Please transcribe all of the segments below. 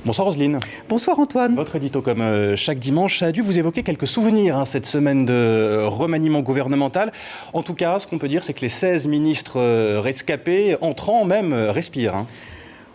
Bonsoir Roselyne. Bonsoir Antoine. Votre édito comme chaque dimanche a dû vous évoquer quelques souvenirs cette semaine de remaniement gouvernemental. En tout cas, ce qu'on peut dire, c'est que les 16 ministres rescapés, entrants même, respirent.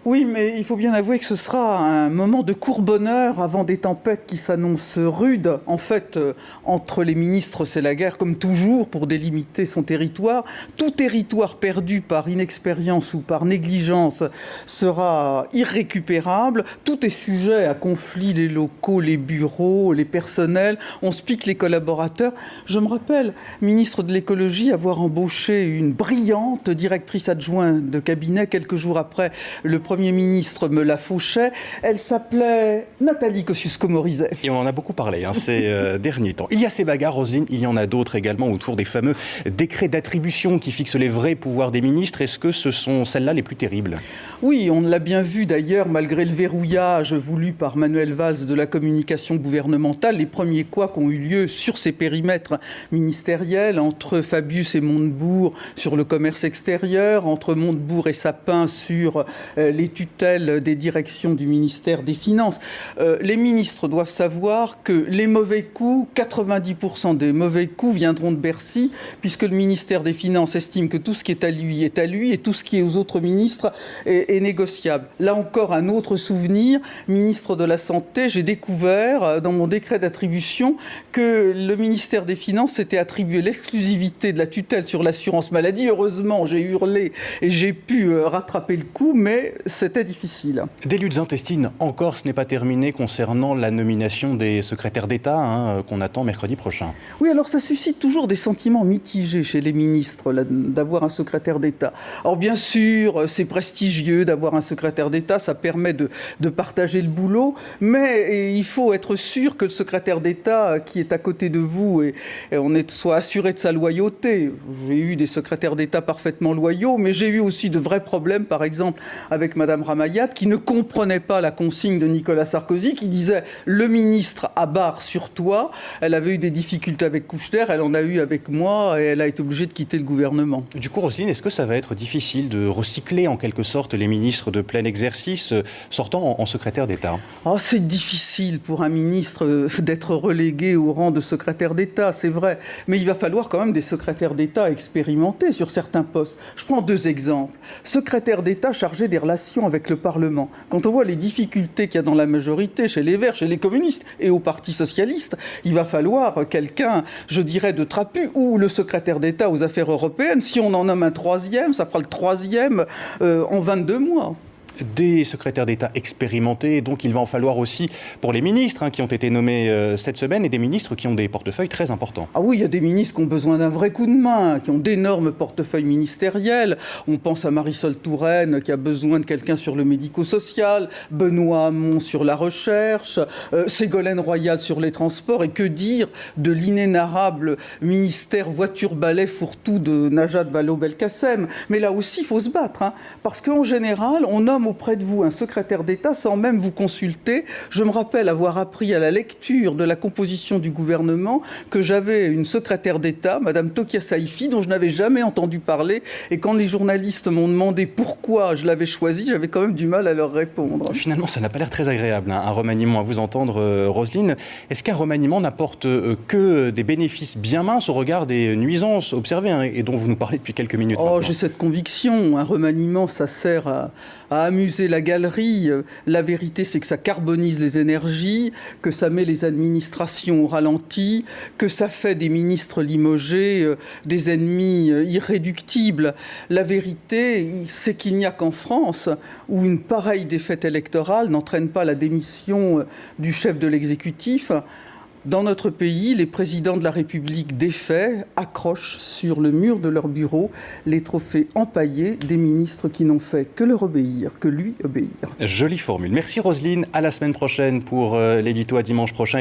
Oui, mais il faut bien avouer que ce sera un moment de court bonheur avant des tempêtes qui s'annoncent rudes. En fait, entre les ministres, c'est la guerre comme toujours pour délimiter son territoire. Tout territoire perdu par inexpérience ou par négligence sera irrécupérable. Tout est sujet à conflit, les locaux, les bureaux, les personnels. On se pique les collaborateurs. Je me rappelle, ministre de l'écologie, avoir embauché une brillante directrice adjointe de cabinet quelques jours après le Premier ministre me la fauchait. Elle s'appelait Nathalie Kosciusko-Morizet. Et on en a beaucoup parlé ces derniers temps. Il y a ces bagarres, Roselyne, il y en a d'autres également autour des fameux décrets d'attribution qui fixent les vrais pouvoirs des ministres. Est-ce que ce sont celles-là les plus terribles ? Oui, on l'a bien vu d'ailleurs, malgré le verrouillage voulu par Manuel Valls de la communication gouvernementale, les premiers couacs ont eu lieu sur ces périmètres ministériels, entre Fabius et Montebourg sur le commerce extérieur, entre Montebourg et Sapin sur les tutelles des directions du ministère des Finances. Les ministres doivent savoir que les mauvais coups, 90% des mauvais coups viendront de Bercy, puisque le ministère des Finances estime que tout ce qui est à lui et tout ce qui est aux autres ministres est négociable. Là encore, un autre souvenir, ministre de la Santé, j'ai découvert dans mon décret d'attribution que le ministère des Finances s'était attribué l'exclusivité de la tutelle sur l'assurance maladie. Heureusement, j'ai hurlé et j'ai pu rattraper le coup, mais c'était difficile. Des luttes intestines, encore, ce n'est pas terminé concernant la nomination des secrétaires d'État qu'on attend mercredi prochain. Oui, alors ça suscite toujours des sentiments mitigés chez les ministres d'avoir un secrétaire d'État. Alors bien sûr, c'est prestigieux d'avoir un secrétaire d'État, ça permet de partager le boulot, mais il faut être sûr que le secrétaire d'État qui est à côté de vous et soit assuré de sa loyauté. J'ai eu des secrétaires d'État parfaitement loyaux, mais j'ai eu aussi de vrais problèmes, par exemple avec Madame Ramayad, qui ne comprenait pas la consigne de Nicolas Sarkozy, qui disait « le ministre à barre sur toi ». Elle avait eu des difficultés avec Kouchner, elle en a eu avec moi, et elle a été obligée de quitter le gouvernement. Du coup, Roselyne, est-ce que ça va être difficile de recycler en quelque sorte les ministres de plein exercice sortant en secrétaire d'État ? Oh, c'est difficile pour un ministre d'être relégué au rang de secrétaire d'État, c'est vrai. Mais il va falloir quand même des secrétaires d'État expérimentés sur certains postes. Je prends deux exemples. Secrétaire d'État chargé des relations avec le Parlement. Quand on voit les difficultés qu'il y a dans la majorité, chez les Verts, chez les communistes et au Parti socialiste, il va falloir quelqu'un, je dirais, de trapu, ou le secrétaire d'État aux affaires européennes. Si on en nomme un troisième, ça fera le troisième en 22 mois. Des secrétaires d'État expérimentés, donc il va en falloir aussi pour les ministres qui ont été nommés cette semaine et des ministres qui ont des portefeuilles très importants. Ah oui, il y a des ministres qui ont besoin d'un vrai coup de main, qui ont d'énormes portefeuilles ministériels. On pense à Marisol Touraine qui a besoin de quelqu'un sur le médico-social, Benoît Hamon sur la recherche, Ségolène Royal sur les transports, et que dire de l'inénarrable ministère voiture-balai fourre-tout de Najat Vallaud-Belkacem. Mais là aussi, il faut se battre, parce qu'en général, on nomme auprès de vous un secrétaire d'État sans même vous consulter. Je me rappelle avoir appris à la lecture de la composition du gouvernement que j'avais une secrétaire d'État, Madame Tokia Saïfi, dont je n'avais jamais entendu parler. Et quand les journalistes m'ont demandé pourquoi je l'avais choisie, j'avais quand même du mal à leur répondre. Finalement, ça n'a pas l'air très agréable, un remaniement, à vous entendre, Roselyne. Est-ce qu'un remaniement n'apporte que des bénéfices bien minces au regard des nuisances observées et dont vous nous parlez depuis quelques minutes maintenant ? J'ai cette conviction. Un remaniement, ça sert à amuser la galerie. La vérité, c'est que ça carbonise les énergies, que ça met les administrations au ralenti, que ça fait des ministres limogés des ennemis irréductibles. La vérité, c'est qu'il n'y a qu'en France où une pareille défaite électorale n'entraîne pas la démission du chef de l'exécutif. Dans notre pays, les présidents de la République défaits accrochent sur le mur de leur bureau les trophées empaillés des ministres qui n'ont fait que leur obéir, que lui obéir. Jolie formule. Merci Roselyne. À la semaine prochaine pour l'édito à dimanche prochain.